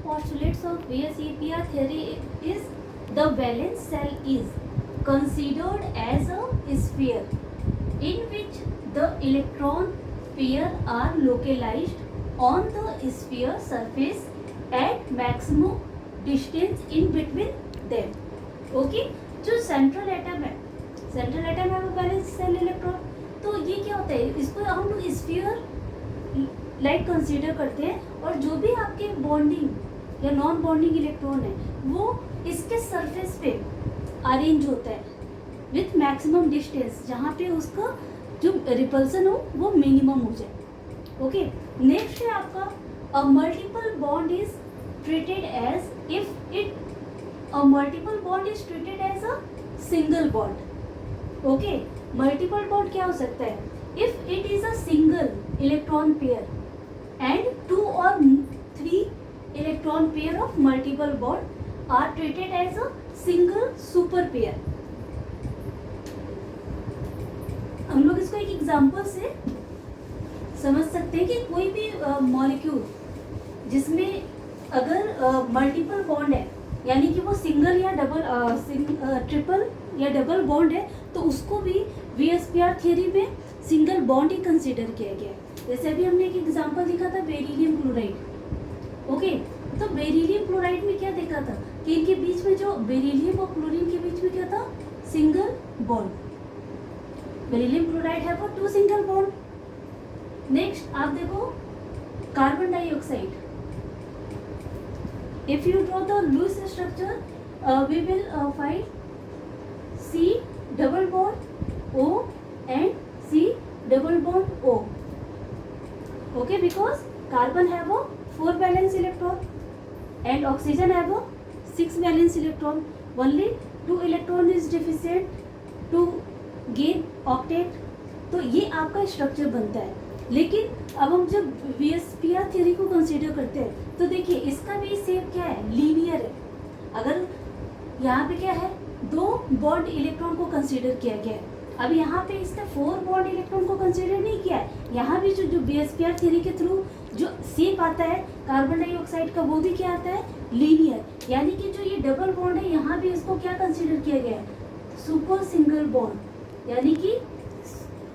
postulates of VSEPR theory is the valence cell is considered as a sphere in which the electron pair are localized on the sphere surface at maximum distance in between them. Okay, जो central atom है, central atom है वो valence shell electron, तो ये क्या होता है, इसको हम लोग स्फीयर लाइक कंसीडर करते हैं, और जो भी आपके बॉन्डिंग या नॉन बॉन्डिंग इलेक्ट्रॉन है वो इसके सरफेस पे अरेंज होता है विथ मैक्सिमम डिस्टेंस, जहाँ पे उसका जो रिपल्सन हो वो मिनिमम हो जाए. ओके, नेक्स्ट है आपका a multiple bond is treated as if it a multiple bond is treated as a single bond. Okay, multiple bond क्या हो सकता है, if it is a single electron pair and 2 or 3 electron pair of multiple bond are treated as a single super pair. हम लोग इसको एक example से समझ सकते हैं कि कोई भी मॉलिक्यूल जिसमें अगर मल्टीपल बॉन्ड है, यानी कि वो सिंगल या ट्रिपल या डबल बॉन्ड है, तो उसको भी VSPR थियरी में सिंगल बॉन्ड ही कंसीडर किया गया है. जैसे अभी हमने एक एग्जांपल देखा था बेरिलियम क्लोराइड. ओके, तो बेरिलियम क्लोराइड में क्या देखा था कि इनके बीच में जो बेरिलियम और क्लोरीन के बीच में क्या था, सिंगल बॉन्ड. बेरिलियम क्लोराइड है वो 2 सिंगल बॉन्ड. नेक्स्ट आप देखो carbon dioxide. If you draw the Lewis structure we will find C double bond O and C double bond O. Okay, because carbon have a 4 valence electron and oxygen have a 6 valence electron. Only 2 electron is deficient to gain octet. तो ये आपका structure बनता है. लेकिन अब हम जब VSPR theory को कंसीडर करते हैं तो देखिए इसका भी शेप क्या है, लीनियर है. अगर यहाँ पे क्या है, 2 बॉन्ड इलेक्ट्रॉन को कंसीडर किया गया है. अब यहाँ पे इसका 4 बॉन्ड इलेक्ट्रॉन को कंसीडर नहीं किया है. यहाँ भी जो VSPR थ्योरी के थ्रू जो शेप आता है कार्बन डाइऑक्साइड का वो भी क्या आता है, लीनियर. यानी कि जो ये डबल बॉन्ड है यहाँ भी इसको क्या कंसीडर किया गया है, सुपर सिंगल बॉन्ड. यानी कि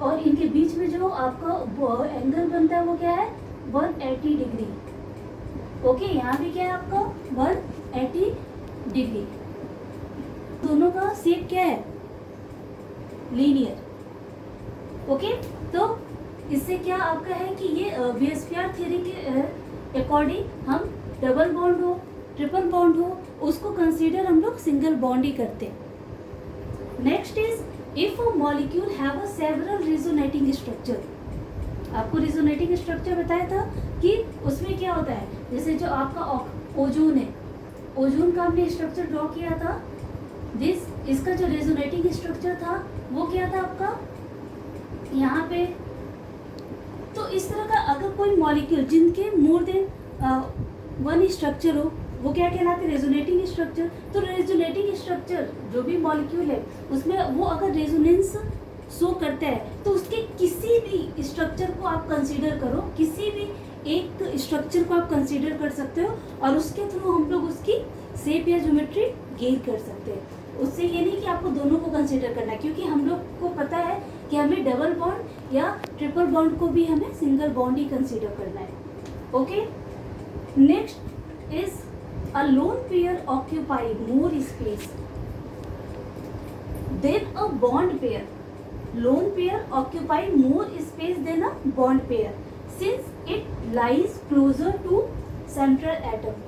और इनके बीच में जो आपका एंगल बनता है वो क्या है, 180 डिग्री. ओके, यहाँ भी क्या है आपका 180 डिग्री. दोनों का शेप क्या है, लीनियर. ओके, तो इससे क्या आपका है कि ये VSPR थ्योरी के अकॉर्डिंग हम डबल बॉन्ड हो ट्रिपल बॉन्ड हो उसको कंसीडर हम लोग सिंगल बॉन्ड ही करते हैं. Next is if a molecule have a several resonating structure. आपको रेजोनेटिंग स्ट्रक्चर बताया था कि उसमें क्या होता है, जैसे जो आपका ओजोन है, ओजोन का हमने स्ट्रक्चर ड्रॉ किया था. इसका जो रेजोनेटिंग स्ट्रक्चर था वो क्या था आपका यहाँ पे. तो इस तरह का अगर कोई मॉलिक्यूल जिनके मोर देन 1 स्ट्रक्चर हो वो क्या कहलाते हैं, रेजोनेटिंग स्ट्रक्चर. तो रेजोनेटिंग स्ट्रक्चर जो भी मॉलिक्यूल है उसमें वो अगर रेजोनेंस शो करता है तो उसके किसी भी स्ट्रक्चर को आप कंसीडर करो, किसी भी एक स्ट्रक्चर को आप कंसीडर कर सकते हो और उसके थ्रू हम लोग उसकी शेप या ज्योमेट्री गेन कर सकते हैं. उससे ये नहीं कि आपको दोनों को कंसीडर करना है, क्योंकि हम लोग को पता है कि हमें डबल बॉन्ड या ट्रिपल बॉन्ड को भी हमें सिंगल बॉन्ड ही कंसीडर करना है. Okay, next is a lone pair occupy more space than a bond pair. Lone pair occupy more space than a bond pair since it lies closer to central atom.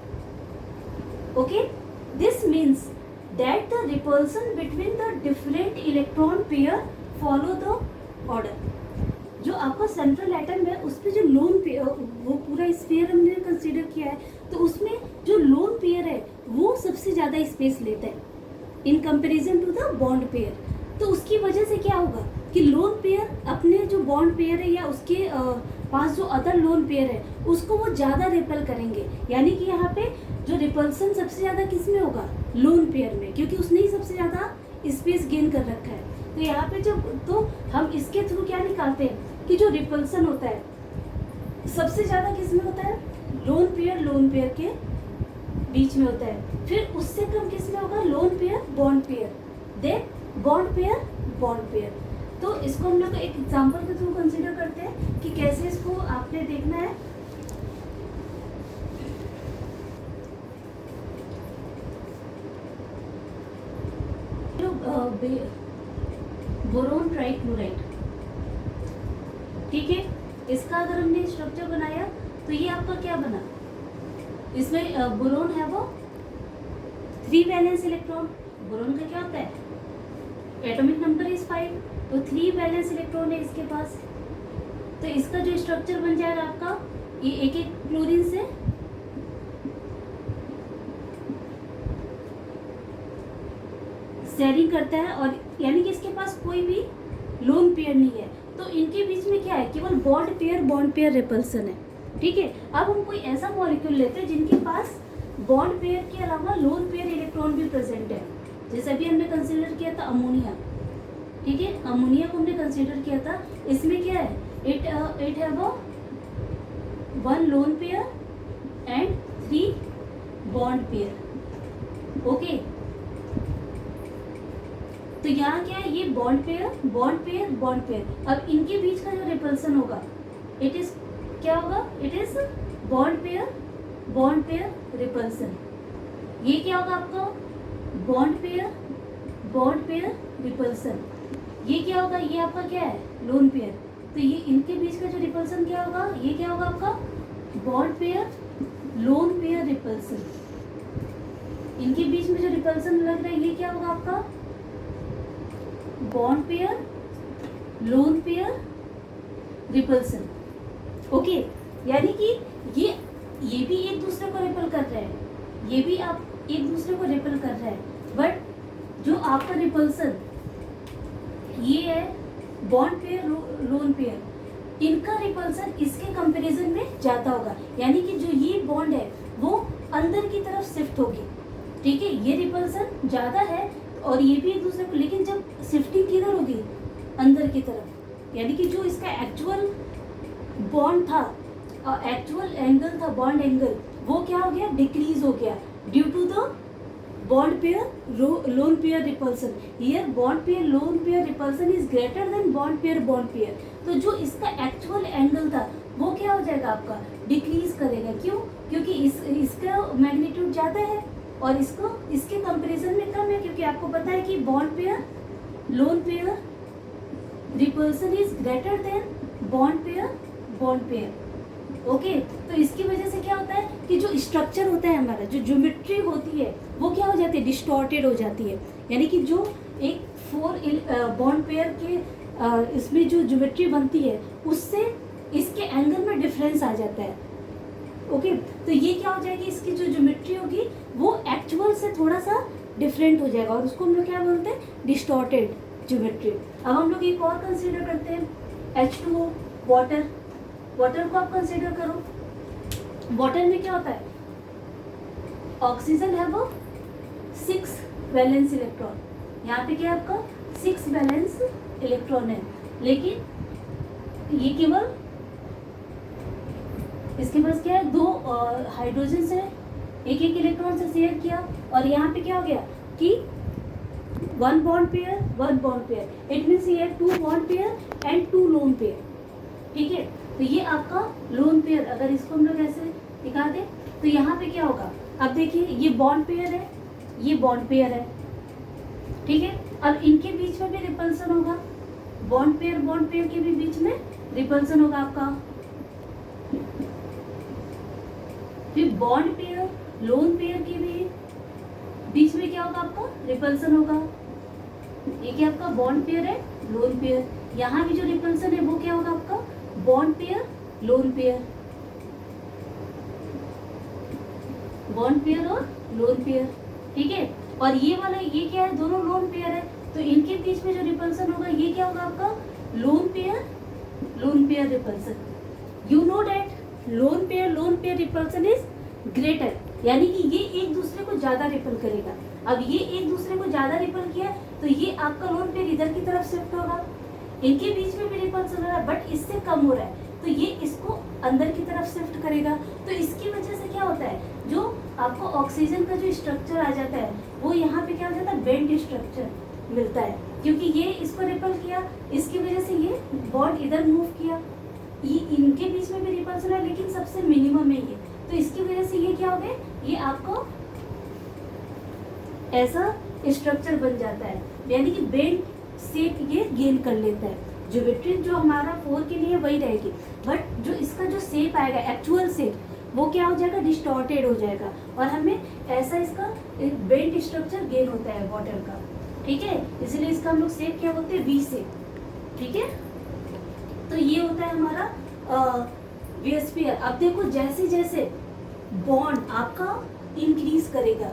Okay, this means that the repulsion between the different electron pair follow the order. जो आपका central atom है उस पर जो lone pair, वो पूरा sphere हमने consider किया है, तो उसमें जो लोन पेयर है वो सबसे ज़्यादा स्पेस लेता है in comparison to the bond pair. तो उसकी वजह से क्या होगा कि लोन पेयर अपने जो बॉन्ड पेयर है या उसके पास जो अदर लोन पेयर है उसको वो ज़्यादा रिपेल करेंगे. यानी कि यहाँ पे जो रिपल्सन सबसे ज़्यादा किस में होगा, लोन पेयर में, क्योंकि उसने ही सबसे ज़्यादा स्पेस गेन कर रखा है. तो यहाँ पे जो, तो हम इसके थ्रू क्या निकालते हैं कि जो रिपल्सन होता है सबसे ज़्यादा किस में होता है, लोन पेयर के बीच में होता है। फिर उससे कम किस में होगा, lone pair bond pair, then bond pair bond pair. तो इसको हम लोग एक एग्जांपल के थ्रू कंसीडर करते हैं कि कैसे इसको आपने देखना है। बोरोन ट्राइक्लोराइड, ठीक है, इसका अगर हमने स्ट्रक्चर बनाया तो ये आपका क्या बना, इसमें बोरोन है वो 3 वैलेंस इलेक्ट्रॉन। बोरोन का क्या होता है, एटॉमिक नंबर इज 5, तो 3 वैलेंस इलेक्ट्रॉन है इसके पास। तो इसका जो स्ट्रक्चर बन जाएगा आपका, ये एक एक क्लोरीन से शेयरिंग करता है, और यानी कि इसके पास कोई भी लोन पेयर नहीं है। तो इनके बीच में क्या है, केवल बॉन्ड पेयर रिपल्सन है, ठीक है। अब हम कोई ऐसा मॉलिक्यूल लेते हैं जिनके पास बॉन्ड पेयर के अलावा लोन पेयर इलेक्ट्रॉन भी प्रेजेंट है। जैसे अभी हमने कंसीडर किया था अमोनिया, ठीक है, अमोनिया को हमने कंसीडर किया था। इसमें क्या है, it have 1 lone pair and 3 bond pair, okay. तो यहाँ क्या है, ये बॉन्ड पेयर। अब इनके बीच का जो रिपल्सन होगा, इट इज क्या होगा, it is bond pair repulsion. ये क्या होगा आपका, बॉन्ड पेयर रिपल्सन। ये क्या होगा, ये आपका क्या है, लोन पेयर। तो ये इनके बीच का जो रिपल्सन क्या होगा, ये क्या होगा आपका, bond pair lone pair repulsion. इनके बीच में जो रिपल्सन लग रहा है, ये क्या होगा आपका, bond pair lone pair repulsion, okay. यानी कि ये भी एक दूसरे को रिपल कर रहे हैं, ये भी आप एक दूसरे को रिपल कर रहे हैं, बट जो आपका रिपल्सन ये है बॉन्ड पेयर लोन पेयर, इनका रिपल्सन इसके कंपैरिजन में ज्यादा होगा। यानी कि जो ये बॉन्ड है वो अंदर की तरफ शिफ्ट होगी, ठीक है। ये रिपल्सन ज्यादा है और ये भी एक दूसरे को, लेकिन जब शिफ्टिंग किधर होगी, अंदर की तरफ, यानी कि जो इसका एक्चुअल बॉन्ड था, एक्चुअल एंगल था, बॉन्ड एंगल, वो क्या हो गया, डिक्रीज हो गया due to the bond pair lone pair repulsion. Here bond pair lone pair repulsion is greater than bond pair. तो जो इसका एक्चुअल एंगल था वो क्या हो जाएगा आपका, डिक्रीज करेगा। क्यों, क्योंकि इसका मैग्नीट्यूड ज़्यादा है और इसके कंपैरिजन में कम है, क्योंकि आपको पता है कि bond pair lone pair repulsion is greater than bond pair, okay. तो इसकी वजह से क्या होता है कि जो स्ट्रक्चर होता है हमारा, जो ज्योमेट्री होती है, वो क्या हो जाती है, डिस्टॉर्टेड हो जाती है। यानी कि जो एक 4 बॉन्ड पेयर के इसमें जो ज्योमेट्री बनती है, उससे इसके एंगल में डिफरेंस आ जाता है, ओके। तो ये क्या हो जाएगी, इसकी जो ज्योमेट्री होगी वो एक्चुअल से थोड़ा सा डिफरेंट हो जाएगा, और उसको हम लोग क्या बोलते हैं, डिस्टॉर्टेड ज्योमेट्री। अब हम लोग एक और कंसीडर करते हैं, H2O, वाटर को आप कंसीडर करो। वाटर में क्या होता है, ऑक्सीजन है वो 6 वैलेंस इलेक्ट्रॉन, यहाँ पे क्या है आपका 6 वैलेंस इलेक्ट्रॉन है, लेकिन ये केवल इसके पास क्या है, 2 हाइड्रोजन से एक इलेक्ट्रॉन से शेयर किया, और यहाँ पे क्या हो गया कि 1 बॉन्ड पेयर, इट मीन्स ये 2 bond pair and 2 lone pair, ठीक है। तो ये आपका लोन पेयर, अगर इसको हम लोग ऐसे दिखा दें तो यहाँ पे क्या होगा, अब देखिए ये बॉन्ड पेयर है, ये बॉन्ड पेयर है, ठीक है। अब इनके बीच में भी रिपल्सन होगा, बॉन्ड पेयर के भी बीच में रिपल्सन होगा आपका। फिर बॉन्ड पेयर लोन पेयर के भी बीच में क्या होगा आपका, रिपल्सन होगा। ये क्या आपका बॉन्ड पेयर है, लोन पेयर, यहाँ भी जो रिपल्सन है वो क्या होगा आपका, bond pair lone pair, bond pair और लोन पेयर, ठीक है। और ये वाला ये क्या है, दोनों लोन पेयर है, तो इनके बीच में जो रिपल्सन होगा ये क्या होगा आपका, loan pair repulsion. You know that loan pair repulsion is greater, यानी कि ये एक दूसरे को ज्यादा रिपल करेगा। अब ये एक दूसरे को ज्यादा रिपल किया तो ये आपका लोन पेयर इधर की तरफ शिफ्ट होगा, इनके बीच में भी रिपल्सन हो रहा है बट इससे कम हो रहा है, तो ये इसको अंदर की तरफ शिफ्ट करेगा। तो तो इसकी वजह से क्या होता है, जो आपको ऑक्सीजन का जो स्ट्रक्चर आ जाता है वो यहाँ पे क्या हो जाता है, बेंड स्ट्रक्चर मिलता है, क्योंकि ये इसको रिपल किया, इसकी वजह से ये बॉन्ड इधर मूव किया, ये इनके बीच में भी रिपल्सन है लेकिन सबसे मिनिमम है ये, तो इसकी वजह से ये क्या हो गया, ये आपको ऐसा स्ट्रक्चर बन जाता है, यानी कि बेंड शेप ये गेन कर लेता है। ज्योमेट्री जो हमारा 4 के लिए वही रहेगी, बट जो इसका जो शेप आएगा एक्चुअल शेप वो क्या हो जाएगा, डिस्टॉर्टेड हो जाएगा, और हमें ऐसा इसका बेंड स्ट्रक्चर गेन होता है वाटर का, ठीक है, इसलिए इसका हम लोग शेप क्या बोलते हैं, वी शेप, ठीक है। तो ये होता है हमारा वेस्फीयर। अब देखो जैसे जैसे बॉन्ड आपका इंक्रीज करेगा,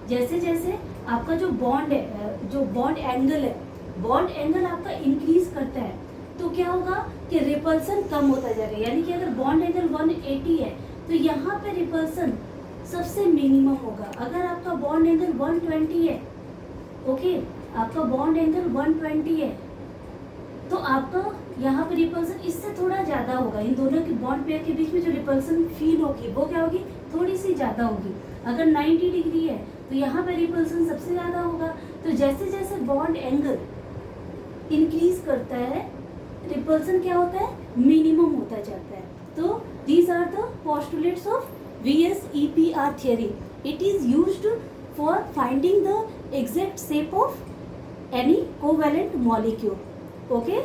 जैसे जैसे आपका जो बॉन्ड है, जो बॉन्ड एंगल है, बॉन्ड एंगल आपका इंक्रीज करता है, तो क्या होगा कि रिपल्सन कम होता जाएगा, यानी कि अगर बॉन्ड एंगल 180 है तो यहाँ पे रिपल्सन सबसे मिनिमम होगा। अगर आपका बॉन्ड एंगल 120 है, ओके, आपका बॉन्ड एंगल 120 है तो आपका यहाँ पे रिपल्सन इससे थोड़ा ज़्यादा होगा, इन दोनों के बॉन्ड पेयर के बीच में जो रिपल्सन फील होगी वो क्या होगी, थोड़ी सी ज़्यादा होगी। अगर 90 डिग्री है तो यहाँ पे रिपल्सन सबसे ज़्यादा होगा। तो जैसे जैसे बॉन्ड एंगल इंक्रीज करता है रिपल्सन क्या होता है, मिनिमम होता जाता है। तो these are the postulates of VSEPR theory. It is used for finding the exact shape of any covalent molecule. Okay.